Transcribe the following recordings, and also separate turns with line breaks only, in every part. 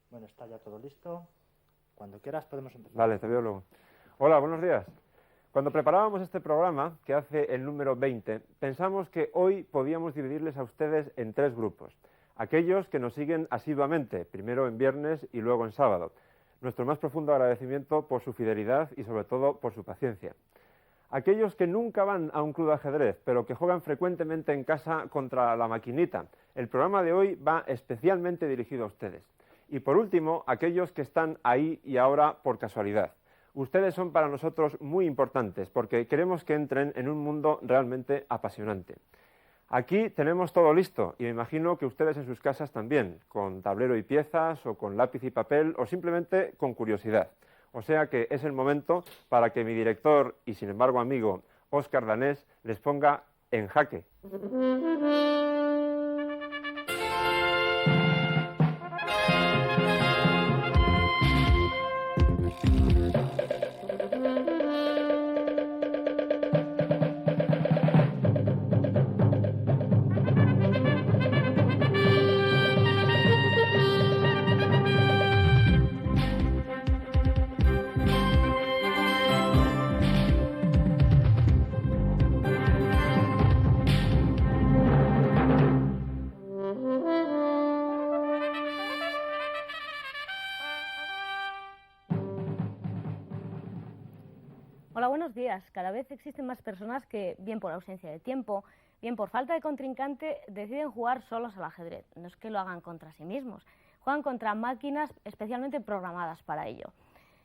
Bueno, está ya todo listo. Cuando quieras podemos empezar.
Vale, te veo luego. Hola, buenos días. Cuando preparábamos este programa, que hace el número 20, pensamos que hoy podíamos dividirles a ustedes en 3 grupos. Aquellos que nos siguen asiduamente, primero en viernes y luego en sábado. Nuestro más profundo agradecimiento por su fidelidad y sobre todo por su paciencia. Aquellos que nunca van a un club de ajedrez, pero que juegan frecuentemente en casa contra la maquinita. El programa de hoy va especialmente dirigido a ustedes. Y por último, aquellos que están ahí y ahora por casualidad. Ustedes son para nosotros muy importantes porque queremos que entren en un mundo realmente apasionante. Aquí tenemos todo listo y me imagino que ustedes en sus casas también, con tablero y piezas o con lápiz y papel o simplemente con curiosidad. O sea que es el momento para que mi director y sin embargo amigo Óscar Danés les ponga en jaque.
Hola, buenos días. Cada vez existen más personas que, bien por ausencia de tiempo, bien por falta de contrincante, deciden jugar solos al ajedrez. No es que lo hagan contra sí mismos, juegan contra máquinas especialmente programadas para ello.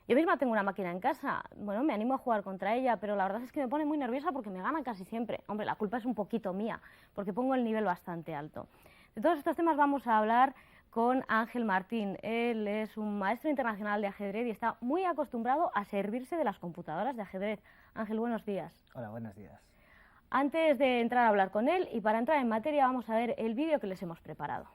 Yo misma tengo una máquina en casa, bueno, me animo a jugar contra ella, pero la verdad es que me pone muy nerviosa porque me gana casi siempre. Hombre, la culpa es un poquito mía, porque pongo el nivel bastante alto. De todos estos temas vamos a hablar con Ángel Martín. Él es un maestro internacional de ajedrez y está muy acostumbrado a servirse de las computadoras de ajedrez. Ángel, buenos días.
Hola, buenos días.
Antes de entrar a hablar con él y para entrar en materia vamos a ver el vídeo que les hemos preparado.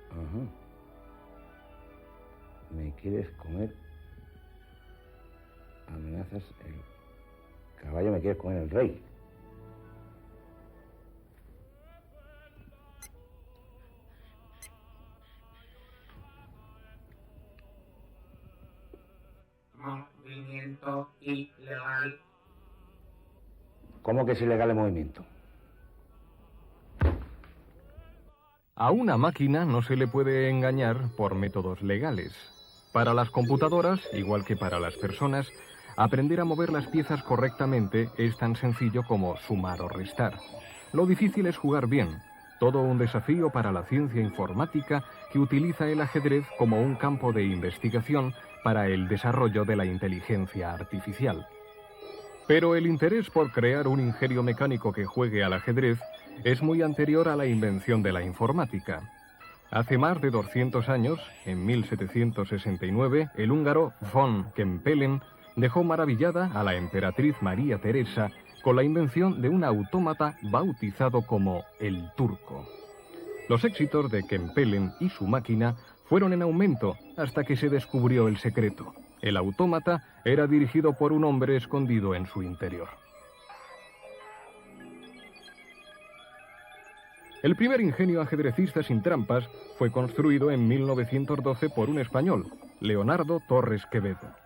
Ajá. ¿Me quieres comer? Amenazas el caballo, me quiere comer el rey.
Movimiento ilegal.
¿Cómo que es ilegal el movimiento?
A una máquina no se le puede engañar por métodos legales. Para las computadoras, igual que para las personas, aprender a mover las piezas correctamente es tan sencillo como sumar o restar. Lo difícil es jugar bien, todo un desafío para la ciencia informática que utiliza el ajedrez como un campo de investigación para el desarrollo de la inteligencia artificial. Pero el interés por crear un ingenio mecánico que juegue al ajedrez es muy anterior a la invención de la informática. Hace más de 200 años, en 1769, el húngaro von Kempelen dejó maravillada a la emperatriz María Teresa con la invención de un autómata bautizado como el turco. Los éxitos de Kempelen y su máquina fueron en aumento hasta que se descubrió el secreto. El autómata era dirigido por un hombre escondido en su interior. El primer ingenio ajedrecista sin trampas fue construido en 1912 por un español, Leonardo Torres Quevedo.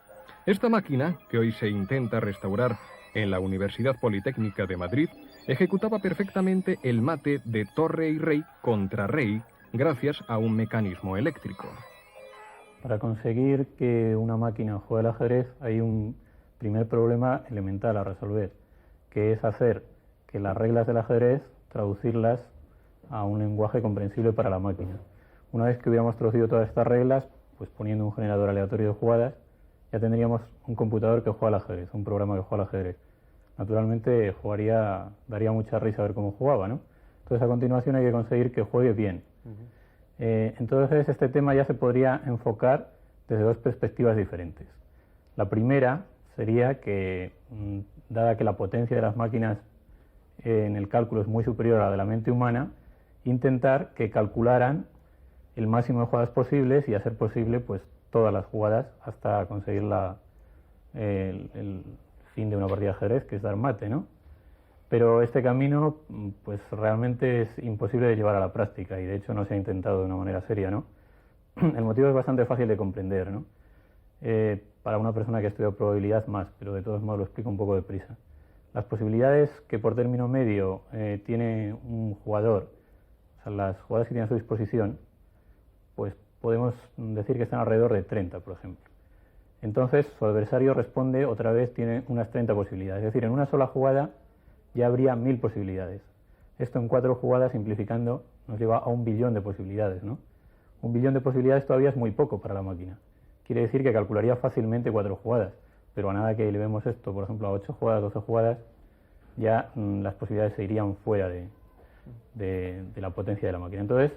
Esta máquina, que hoy se intenta restaurar en la Universidad Politécnica de Madrid, ejecutaba perfectamente el mate de torre y rey contra rey gracias a un mecanismo eléctrico.
Para conseguir que una máquina juegue al ajedrez hay un primer problema elemental a resolver, que es hacer que las reglas del ajedrez traducirlas a un lenguaje comprensible para la máquina. Una vez que hubiéramos traducido todas estas reglas, pues poniendo un generador aleatorio de jugadas, ya tendríamos un computador que juega al ajedrez, un programa que juega al ajedrez. Naturalmente daría mucha risa ver cómo jugaba, ¿no? Entonces a continuación hay que conseguir que juegue bien. Entonces este tema ya se podría enfocar desde 2 perspectivas diferentes. La primera sería que, dada que la potencia de las máquinas en el cálculo es muy superior a la de la mente humana, intentar que calcularan el máximo de jugadas posibles y a ser posible pues todas las jugadas hasta conseguir el fin de una partida de ajedrez, que es dar mate, ¿no? Pero este camino, pues realmente es imposible de llevar a la práctica y de hecho no se ha intentado de una manera seria, ¿no? El motivo es bastante fácil de comprender, ¿no? Para una persona que ha estudiado probabilidad más, pero de todos modos lo explico un poco deprisa. Las posibilidades que por término medio tiene un jugador, o sea, las jugadas que tiene a su disposición, pues podemos decir que están alrededor de 30, por ejemplo. Entonces, su adversario responde, otra vez tiene unas 30 posibilidades. Es decir, en una sola jugada ya habría 1000 posibilidades. Esto en 4 jugadas, simplificando, nos lleva a 1 billón de posibilidades, ¿no? 1 billón de posibilidades todavía es muy poco para la máquina. Quiere decir que calcularía fácilmente 4 jugadas, pero a nada que elevemos esto, por ejemplo, a 8 jugadas, 12 jugadas, ya las posibilidades se irían fuera de la potencia de la máquina. Entonces,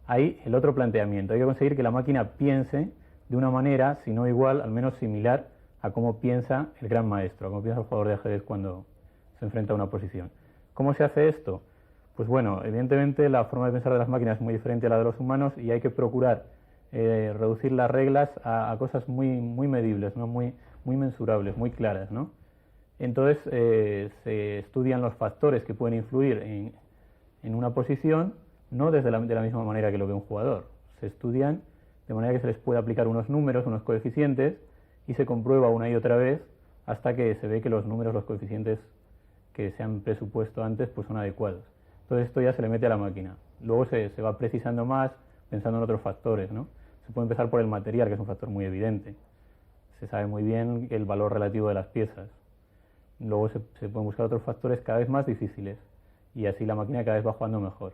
hay el otro planteamiento. Hay que conseguir que la máquina piense de una manera, si no igual, al menos similar a cómo piensa el gran maestro, a cómo piensa el jugador de ajedrez cuando se enfrenta a una posición. ¿Cómo se hace esto? Pues bueno, evidentemente la forma de pensar de las máquinas es muy diferente a la de los humanos y hay que procurar reducir las reglas a cosas muy medibles, ¿no? muy mensurables, muy claras, ¿no? Entonces se estudian los factores que pueden influir en una posición, no de la misma manera que lo ve un jugador. Se estudian de manera que se les puede aplicar unos números, unos coeficientes, y se comprueba una y otra vez hasta que se ve que los números, los coeficientes que se han presupuesto antes, pues son adecuados. Entonces esto ya se le mete a la máquina. Luego se va precisando más, pensando en otros factores, ¿no? Se puede empezar por el material, que es un factor muy evidente. Se sabe muy bien el valor relativo de las piezas. Luego se pueden buscar otros factores cada vez más difíciles, y así la máquina cada vez va jugando mejor.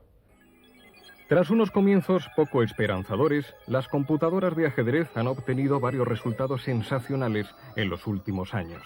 Tras unos comienzos poco esperanzadores, las computadoras de ajedrez han obtenido varios resultados sensacionales en los últimos años.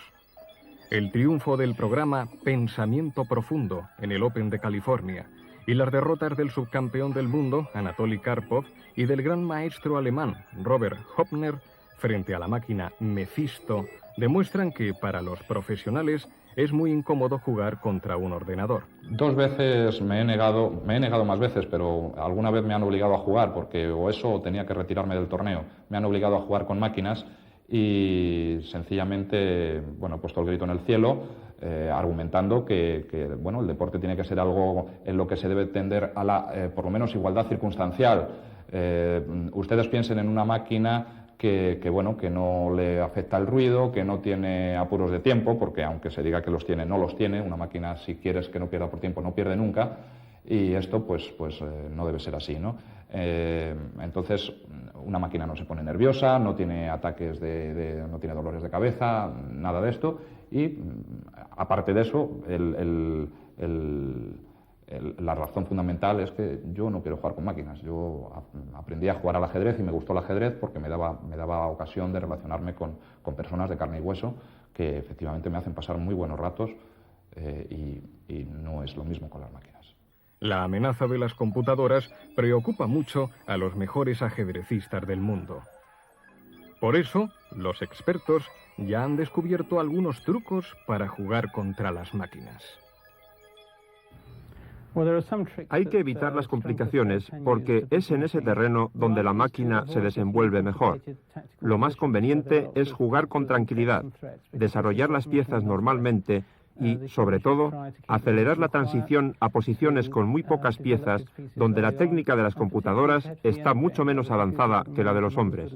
El triunfo del programa Pensamiento Profundo en el Open de California y las derrotas del subcampeón del mundo, Anatoly Karpov, y del gran maestro alemán, Robert Hoppner, frente a la máquina Mephisto, demuestran que para los profesionales es muy incómodo jugar contra un ordenador.
2 veces me he negado más veces, pero alguna vez me han obligado a jugar, porque o eso o tenía que retirarme del torneo. Me han obligado a jugar con máquinas y sencillamente, bueno, he puesto el grito en el cielo, argumentando que bueno, el deporte tiene que ser algo en lo que se debe tender a la, por lo menos, igualdad circunstancial. Ustedes piensen en una máquina que no le afecta el ruido, que no tiene apuros de tiempo, porque aunque se diga que los tiene, no los tiene. Una máquina, si quieres que no pierda por tiempo, no pierde nunca, y esto pues no debe ser así, ¿no? Entonces, una máquina no se pone nerviosa, no tiene ataques no tiene dolores de cabeza, nada de esto, y aparte de eso, la razón fundamental es que yo no quiero jugar con máquinas. Yo aprendí a jugar al ajedrez y me gustó el ajedrez porque me daba ocasión de relacionarme con personas de carne y hueso que efectivamente me hacen pasar muy buenos ratos, y no es lo mismo con las máquinas.
La amenaza de las computadoras preocupa mucho a los mejores ajedrecistas del mundo. Por eso, los expertos ya han descubierto algunos trucos para jugar contra las máquinas.
Hay que evitar las complicaciones porque es en ese terreno donde la máquina se desenvuelve mejor. Lo más conveniente es jugar con tranquilidad, desarrollar las piezas normalmente y, sobre todo, acelerar la transición a posiciones con muy pocas piezas donde la técnica de las computadoras está mucho menos avanzada que la de los hombres.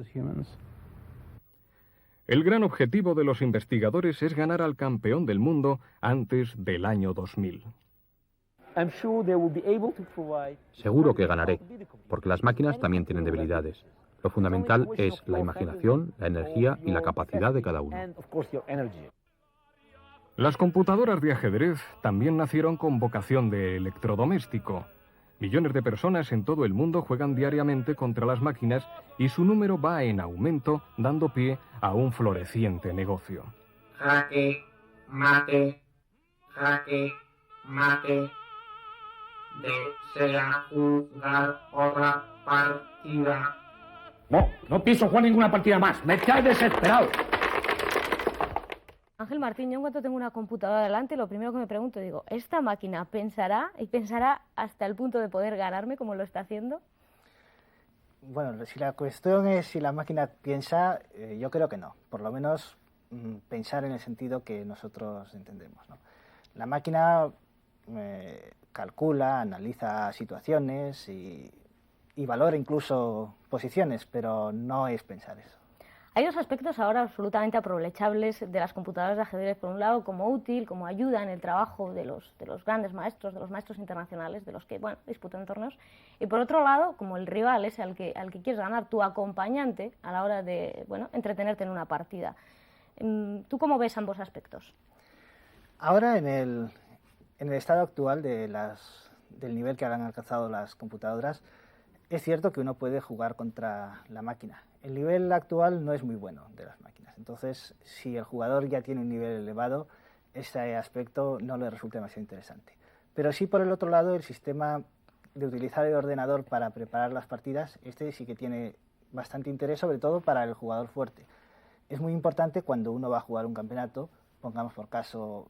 El gran objetivo de los investigadores es ganar al campeón del mundo antes del año 2000.
Seguro que ganaré, porque las máquinas también tienen debilidades. Lo fundamental es la imaginación, la energía y la capacidad de cada uno.
Las computadoras de ajedrez también nacieron con vocación de electrodoméstico. Millones de personas en todo el mundo juegan diariamente contra las máquinas y su número va en aumento, dando pie a un floreciente negocio.
Jaque, mate, desea jugar otra partida.
No pienso jugar ninguna partida más. Me cae desesperado.
Ángel Martín, yo en cuanto tengo una computadora delante, lo primero que me pregunto, digo, ¿esta máquina pensará y pensará hasta el punto de poder ganarme como lo está haciendo?
Bueno, si la cuestión es si la máquina piensa, yo creo que no. Por lo menos pensar en el sentido que nosotros entendemos, ¿no? La máquina calcula, analiza situaciones y valora incluso posiciones, pero no es pensar eso.
Hay dos aspectos ahora absolutamente aprovechables de las computadoras de ajedrez. Por un lado, como útil, como ayuda en el trabajo de los grandes maestros, de los maestros internacionales, de los que disputan torneos. Y por otro lado, como el rival ese al que quieres ganar, tu acompañante a la hora de entretenerte en una partida. ¿Tú cómo ves ambos aspectos?
Ahora, en el estado actual del nivel que han alcanzado las computadoras, es cierto que uno puede jugar contra la máquina. El nivel actual no es muy bueno de las máquinas. Entonces, si el jugador ya tiene un nivel elevado, ese aspecto no le resulta demasiado interesante. Pero sí, por el otro lado, el sistema de utilizar el ordenador para preparar las partidas, este sí que tiene bastante interés, sobre todo para el jugador fuerte. Es muy importante cuando uno va a jugar un campeonato, pongamos por caso,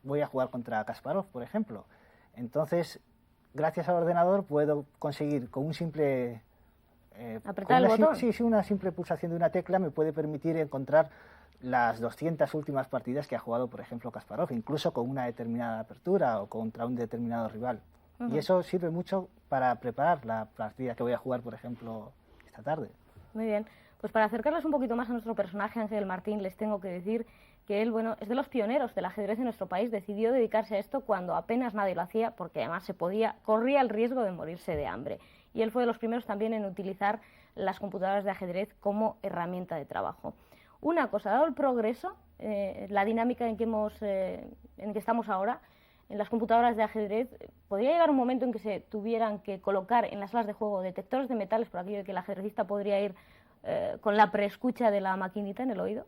voy a jugar contra Kasparov, por ejemplo. Entonces, gracias al ordenador puedo conseguir con un simple...
apretar el botón.
Sí, una simple pulsación de una tecla me puede permitir encontrar las 200 últimas partidas que ha jugado, por ejemplo, Kasparov, incluso con una determinada apertura o contra un determinado rival. Y eso sirve mucho para preparar la partida que voy a jugar, por ejemplo, esta tarde.
Muy bien. Pues para acercarles un poquito más a nuestro personaje, Ángel Martín, les tengo que decir que él, es de los pioneros del ajedrez en nuestro país. Decidió dedicarse a esto cuando apenas nadie lo hacía, porque además corría el riesgo de morirse de hambre. Y él fue de los primeros también en utilizar las computadoras de ajedrez como herramienta de trabajo. Una cosa, dado el progreso, la dinámica en que estamos ahora, en las computadoras de ajedrez, ¿podría llegar un momento en que se tuvieran que colocar en las salas de juego detectores de metales, por aquello de que el ajedrecista podría ir con la preescucha de la maquinita en el oído?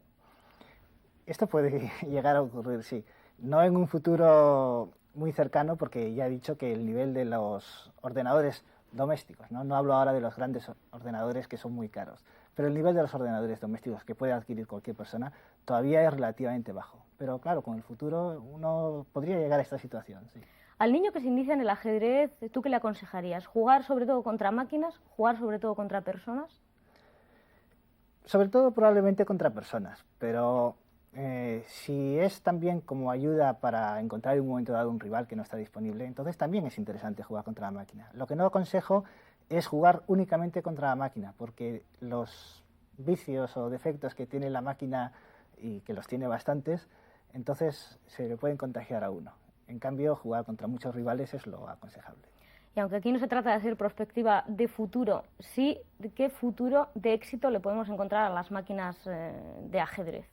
Esto puede llegar a ocurrir, sí. No en un futuro muy cercano, porque ya he dicho que el nivel de los ordenadores domésticos, no hablo ahora de los grandes ordenadores que son muy caros, pero el nivel de los ordenadores domésticos que puede adquirir cualquier persona todavía es relativamente bajo. Pero claro, con el futuro uno podría llegar a esta situación, sí.
Al niño que se inicia en el ajedrez, ¿tú qué le aconsejarías? ¿Jugar sobre todo contra máquinas? ¿Jugar sobre todo contra personas?
Sobre todo probablemente contra personas, pero si es también como ayuda para encontrar en un momento dado un rival que no está disponible, entonces también es interesante jugar contra la máquina. Lo que no aconsejo es jugar únicamente contra la máquina, porque los vicios o defectos que tiene la máquina, y que los tiene bastantes, entonces se le pueden contagiar a uno. En cambio, jugar contra muchos rivales es lo aconsejable.
Y aunque aquí no se trata de hacer perspectiva de futuro, sí de qué futuro de éxito le podemos encontrar a las máquinas de ajedrez.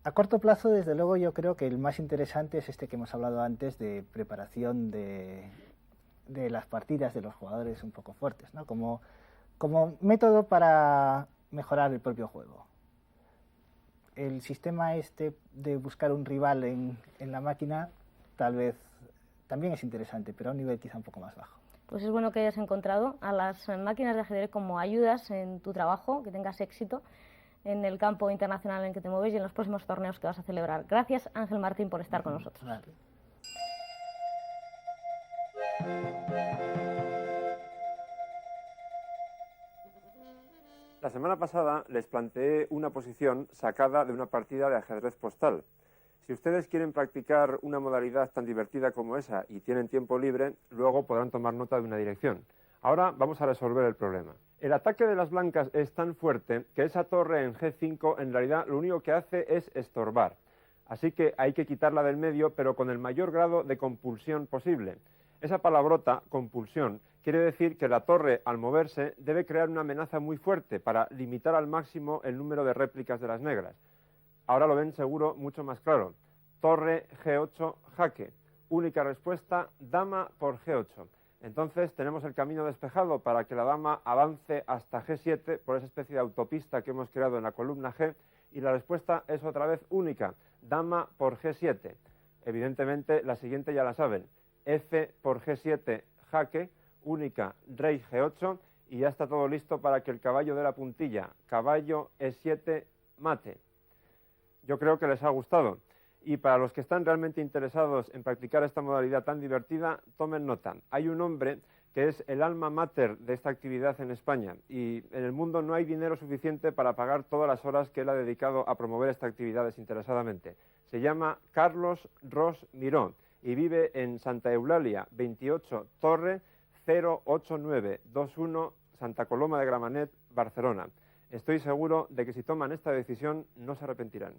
A corto plazo, desde luego, yo creo que el más interesante es este que hemos hablado antes, de preparación de las partidas de los jugadores un poco fuertes, ¿no? Como método para mejorar el propio juego. El sistema este de buscar un rival en la máquina tal vez también es interesante, pero a un nivel quizá un poco más bajo.
Pues es bueno que hayas encontrado a las máquinas de ajedrez como ayudas en tu trabajo, que tengas éxito en el campo internacional en que te mueves y en los próximos torneos que vas a celebrar. Gracias, Ángel Martín, por estar con nosotros.
Vale.
La semana pasada les planteé una posición sacada de una partida de ajedrez postal. Si ustedes quieren practicar una modalidad tan divertida como esa y tienen tiempo libre, luego podrán tomar nota de una dirección. Ahora vamos a resolver el problema. El ataque de las blancas es tan fuerte que esa torre en G5 en realidad lo único que hace es estorbar. Así que hay que quitarla del medio, pero con el mayor grado de compulsión posible. Esa palabrota, compulsión, quiere decir que la torre, al moverse, debe crear una amenaza muy fuerte para limitar al máximo el número de réplicas de las negras. Ahora lo ven seguro mucho más claro. Torre G8, jaque. Única respuesta, dama por G8. Entonces tenemos el camino despejado para que la dama avance hasta G7 por esa especie de autopista que hemos creado en la columna G, y la respuesta es otra vez única, dama por G7. Evidentemente la siguiente ya la saben, F por G7, jaque, única, rey G8, y ya está todo listo para que el caballo de la puntilla, caballo E7, mate. Yo creo que les ha gustado. Y para los que están realmente interesados en practicar esta modalidad tan divertida, tomen nota. Hay un hombre que es el alma mater de esta actividad en España, y en el mundo no hay dinero suficiente para pagar todas las horas que él ha dedicado a promover esta actividad desinteresadamente. Se llama Carlos Ros Miró y vive en Santa Eulalia, 28 Torre 08921, Santa Coloma de Gramenet, Barcelona. Estoy seguro de que si toman esta decisión no se arrepentirán.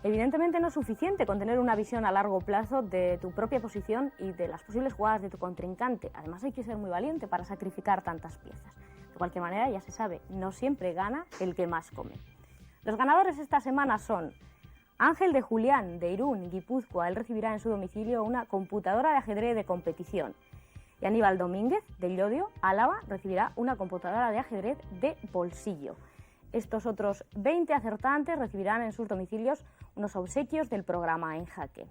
Evidentemente no es suficiente con tener una visión a largo plazo de tu propia posición y de las posibles jugadas de tu contrincante. Además hay que ser muy valiente para sacrificar tantas piezas. De cualquier manera, ya se sabe, no siempre gana el que más come. Los ganadores esta semana son Ángel de Julián, de Irún, Guipúzcoa. Él recibirá en su domicilio una computadora de ajedrez de competición. Y Aníbal Domínguez, de Llodio, Álava, recibirá una computadora de ajedrez de bolsillo. Estos otros 20 acertantes recibirán en sus domicilios unos obsequios del programa En Jaque.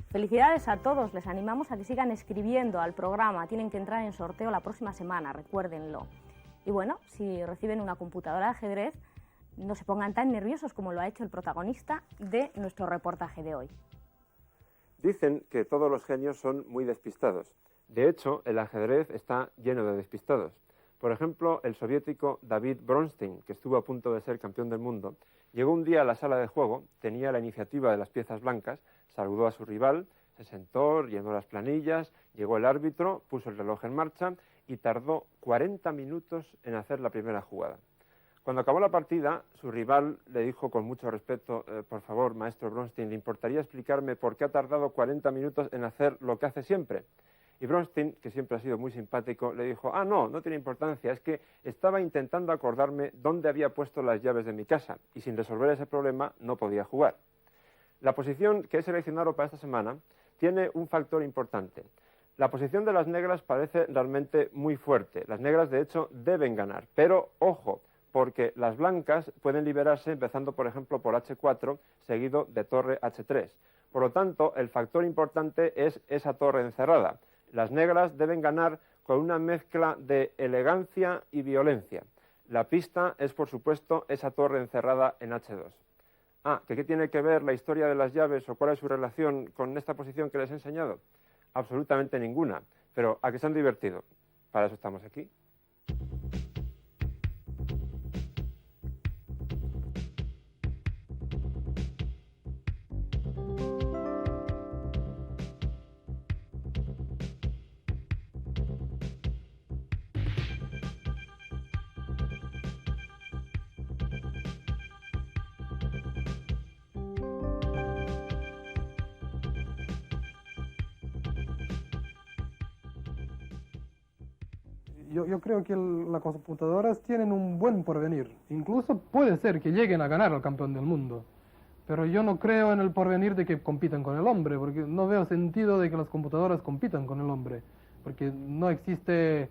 Felicidades a todos, les animamos a que sigan escribiendo al programa, tienen que entrar en sorteo la próxima semana, recuérdenlo. Y bueno, si reciben una computadora de ajedrez, no se pongan tan nerviosos como lo ha hecho el protagonista de nuestro reportaje de hoy.
Dicen que todos los genios son muy despistados. De hecho, el ajedrez está lleno de despistados. Por ejemplo, el soviético David Bronstein, que estuvo a punto de ser campeón del mundo, llegó un día a la sala de juego, tenía la iniciativa de las piezas blancas, saludó a su rival, se sentó, llenó las planillas, llegó el árbitro, puso el reloj en marcha y tardó 40 minutos en hacer la primera jugada. Cuando acabó la partida, su rival le dijo con mucho respeto, por favor, maestro Bronstein, ¿le importaría explicarme por qué ha tardado 40 minutos en hacer lo que hace siempre? Y Bronstein, que siempre ha sido muy simpático, le dijo, no tiene importancia, es que estaba intentando acordarme dónde había puesto las llaves de mi casa y sin resolver ese problema no podía jugar. La posición que he seleccionado para esta semana tiene un factor importante. La posición de las negras parece realmente muy fuerte. Las negras, de hecho, deben ganar. Pero, ojo, porque las blancas pueden liberarse empezando, por ejemplo, por H4, seguido de torre H3. Por lo tanto, el factor importante es esa torre encerrada. Las negras deben ganar con una mezcla de elegancia y violencia. La pista es, por supuesto, esa torre encerrada en H2. ¿Qué tiene que ver la historia de las llaves o cuál es su relación con esta posición que les he enseñado? Absolutamente ninguna, pero ¿a qué se han divertido? Para eso estamos aquí.
Yo creo que las computadoras tienen un buen porvenir. Incluso puede ser que lleguen a ganar al campeón del mundo. Pero yo no creo en el porvenir de que compitan con el hombre, porque no veo sentido de que las computadoras compitan con el hombre. Porque no existe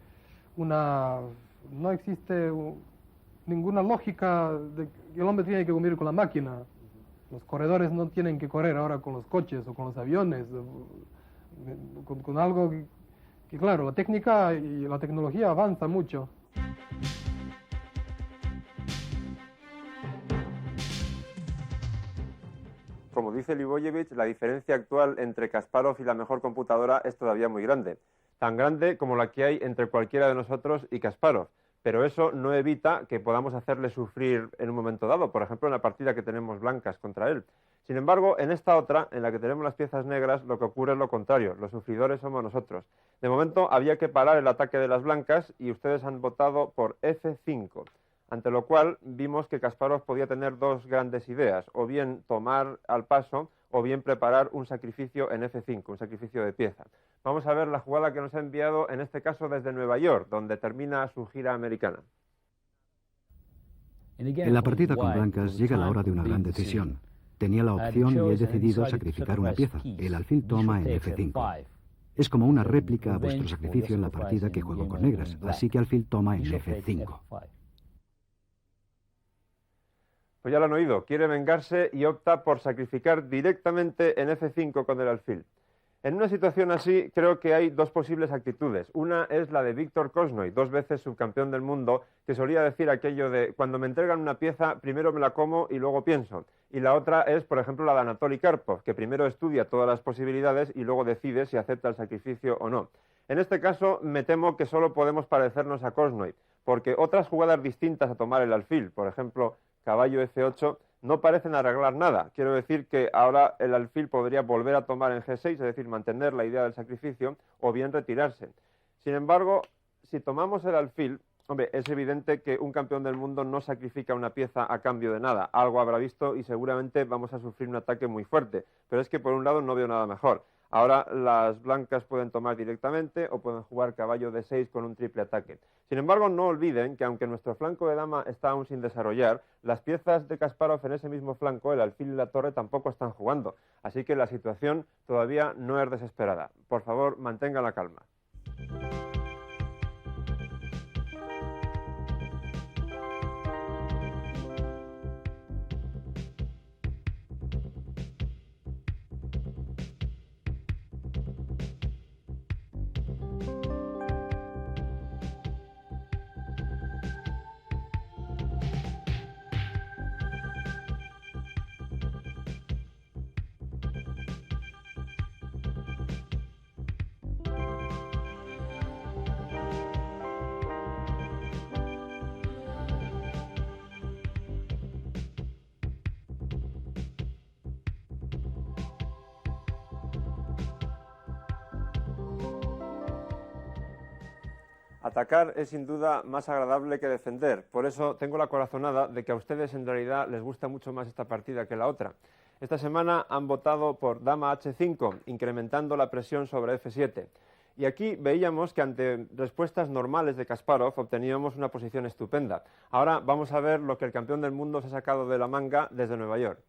ninguna lógica de que el hombre tiene que competir con la máquina. Los corredores no tienen que correr ahora con los coches o con los aviones, con algo que claro, la técnica y la tecnología avanza mucho.
Como dice Liboyevich, la diferencia actual entre Kasparov y la mejor computadora es todavía muy grande. Tan grande como la que hay entre cualquiera de nosotros y Kasparov. Pero eso no evita que podamos hacerle sufrir en un momento dado, por ejemplo en la partida que tenemos blancas contra él. Sin embargo, en esta otra, en la que tenemos las piezas negras, lo que ocurre es lo contrario. Los sufridores somos nosotros. De momento había que parar el ataque de las blancas y ustedes han votado por F5. ante lo cual vimos que Kasparov podía tener dos grandes ideas, o bien tomar al paso, o bien preparar un sacrificio en F5, un sacrificio de pieza. Vamos a ver la jugada que nos ha enviado, en este caso desde Nueva York, donde termina su gira americana.
En la partida con blancas llega la hora de una gran decisión. Tenía la opción y he decidido sacrificar una pieza. El alfil toma en F5. Es como una réplica a vuestro sacrificio en la partida que juego con negras, así que alfil toma en F5.
Pues ya lo han oído, quiere vengarse y opta por sacrificar directamente en F5 con el alfil. En una situación así, creo que hay dos posibles actitudes. Una es la de Víctor Korchnoi, 2 veces subcampeón del mundo, que solía decir aquello de cuando me entregan una pieza, primero me la como y luego pienso. Y la otra es, por ejemplo, la de Anatoly Karpov, que primero estudia todas las posibilidades y luego decide si acepta el sacrificio o no. En este caso, me temo que solo podemos parecernos a Korchnoi, porque otras jugadas distintas a tomar el alfil, por ejemplo, caballo F8, no parecen arreglar nada. Quiero decir que ahora el alfil podría volver a tomar en G6, es decir, mantener la idea del sacrificio, o bien retirarse. Sin embargo, si tomamos el alfil, hombre, es evidente que un campeón del mundo no sacrifica una pieza a cambio de nada. Algo habrá visto y seguramente vamos a sufrir un ataque muy fuerte. Pero es que por un lado no veo nada mejor. Ahora las blancas pueden tomar directamente o pueden jugar caballo D6 con un triple ataque. Sin embargo, no olviden que aunque nuestro flanco de dama está aún sin desarrollar, las piezas de Kasparov en ese mismo flanco, el alfil y la torre, tampoco están jugando. Así que la situación todavía no es desesperada. Por favor, mantenga la calma. Atacar es sin duda más agradable que defender, por eso tengo la corazonada de que a ustedes en realidad les gusta mucho más esta partida que la otra. Esta semana han votado por dama H5, incrementando la presión sobre F7. Y aquí veíamos que ante respuestas normales de Kasparov obteníamos una posición estupenda. Ahora vamos a ver lo que el campeón del mundo se ha sacado de la manga desde Nueva York.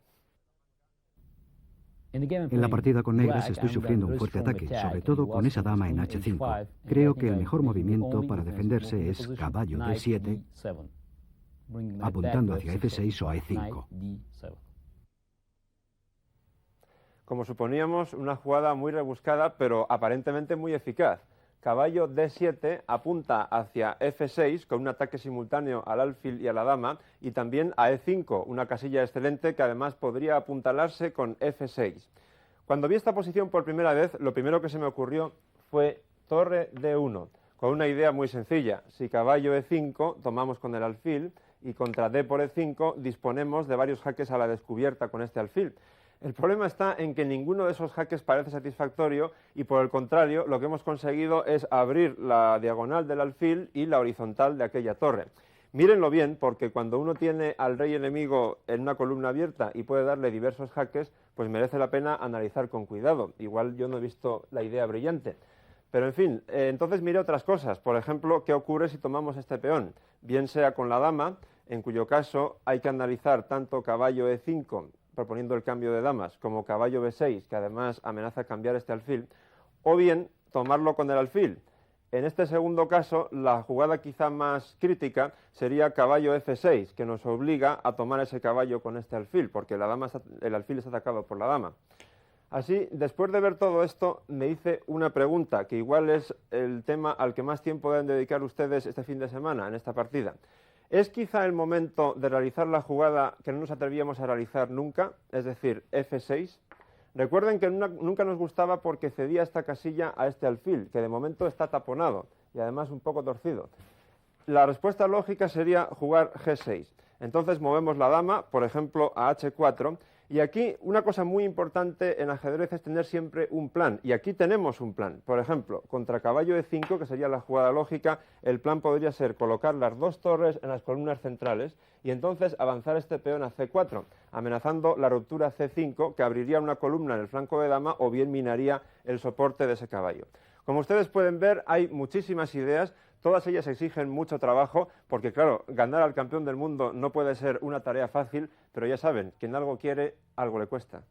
En la partida con negras estoy sufriendo un fuerte ataque, sobre todo con esa dama en H5. Creo que el mejor movimiento para defenderse es caballo D7, apuntando hacia F6 o E5.
Como suponíamos, una jugada muy rebuscada, pero aparentemente muy eficaz. Caballo D7 apunta hacia F6 con un ataque simultáneo al alfil y a la dama, y también a E5, una casilla excelente que además podría apuntalarse con F6. Cuando vi esta posición por primera vez, lo primero que se me ocurrió fue torre D1, con una idea muy sencilla. Si caballo E5, tomamos con el alfil, y contra D por E5 disponemos de varios jaques a la descubierta con este alfil. El problema está en que ninguno de esos jaques parece satisfactorio y, por el contrario, lo que hemos conseguido es abrir la diagonal del alfil y la horizontal de aquella torre. Mírenlo bien, porque cuando uno tiene al rey enemigo en una columna abierta y puede darle diversos jaques, pues merece la pena analizar con cuidado. Igual yo no he visto la idea brillante. Pero, en fin, entonces mire otras cosas. Por ejemplo, ¿qué ocurre si tomamos este peón? Bien sea con la dama, en cuyo caso hay que analizar tanto caballo E5, proponiendo el cambio de damas, como caballo B6, que además amenaza cambiar este alfil, o bien tomarlo con el alfil. En este segundo caso, la jugada quizá más crítica sería caballo F6, que nos obliga a tomar ese caballo con este alfil, porque el alfil es atacado por la dama. Así, después de ver todo esto, me hice una pregunta, que igual es el tema al que más tiempo deben dedicar ustedes este fin de semana en esta partida. ¿Es quizá el momento de realizar la jugada que no nos atrevíamos a realizar nunca, es decir, F6? Recuerden que nunca nos gustaba porque cedía esta casilla a este alfil, que de momento está taponado y además un poco torcido. La respuesta lógica sería jugar G6. Entonces movemos la dama, por ejemplo, a H4, y aquí una cosa muy importante en ajedrez es tener siempre un plan, y aquí tenemos un plan. Por ejemplo, contra caballo E5, que sería la jugada lógica, el plan podría ser colocar las dos torres en las columnas centrales y entonces avanzar este peón a C4, amenazando la ruptura C5, que abriría una columna en el flanco de dama o bien minaría el soporte de ese caballo. Como ustedes pueden ver, hay muchísimas ideas. Todas ellas exigen mucho trabajo, porque claro, ganar al campeón del mundo no puede ser una tarea fácil, pero ya saben, quien algo quiere, algo le cuesta.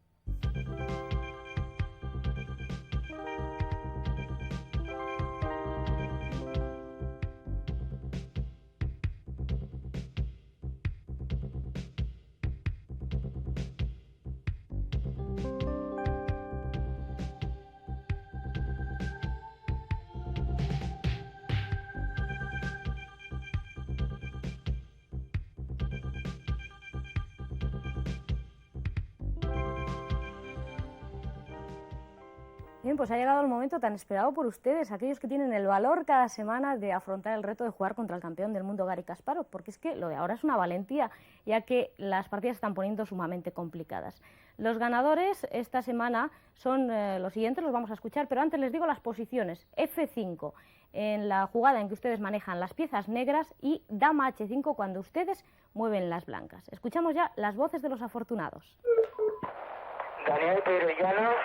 Bien, pues ha llegado el momento tan esperado por ustedes, aquellos que tienen el valor cada semana de afrontar el reto de jugar contra el campeón del mundo, Garry Kasparov, porque es que lo de ahora es una valentía, ya que las partidas se están poniendo sumamente complicadas. Los ganadores esta semana son los siguientes, los vamos a escuchar, pero antes les digo las posiciones. F5, en la jugada en que ustedes manejan las piezas negras, y dama H5 cuando ustedes mueven las blancas. Escuchamos ya las voces de los afortunados.
Daniel Pedro Llanos,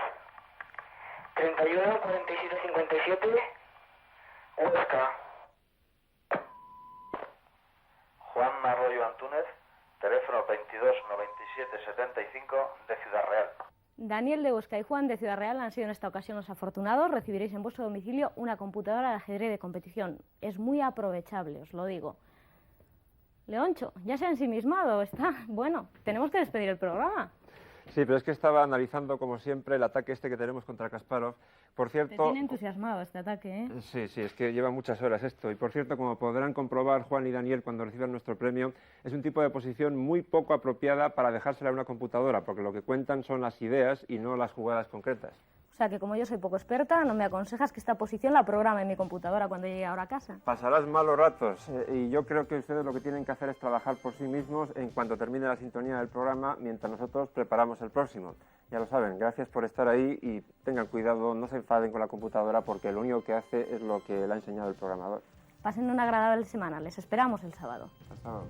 31 47 57, Huesca.
Juan Arroyo Antúnez, teléfono 22 97 75, de Ciudad Real.
Daniel de Huesca y Juan de Ciudad Real han sido en esta ocasión los afortunados. Recibiréis en vuestro domicilio una computadora de ajedrez de competición. Es muy aprovechable, os lo digo. Leoncho, ya se ha ensimismado, está. Bueno, tenemos que despedir el programa.
Sí, pero es que estaba analizando, como siempre, el ataque este que tenemos contra Kasparov. Por cierto...
Te tiene entusiasmado este ataque, ¿eh?
Sí, es que lleva muchas horas esto. Y por cierto, como podrán comprobar Juan y Daniel cuando reciban nuestro premio, es un tipo de posición muy poco apropiada para dejársela a una computadora, porque lo que cuentan son las ideas y no las jugadas concretas.
O sea que como yo soy poco experta, no me aconsejas que esta posición la programe en mi computadora cuando llegue ahora a casa.
Pasarás malos ratos y yo creo que ustedes lo que tienen que hacer es trabajar por sí mismos en cuanto termine la sintonía del programa, mientras nosotros preparamos el próximo. Ya lo saben, gracias por estar ahí y tengan cuidado, no se enfaden con la computadora porque lo único que hace es lo que le ha enseñado el programador.
Pasen una agradable semana, les esperamos el sábado.
Hasta luego.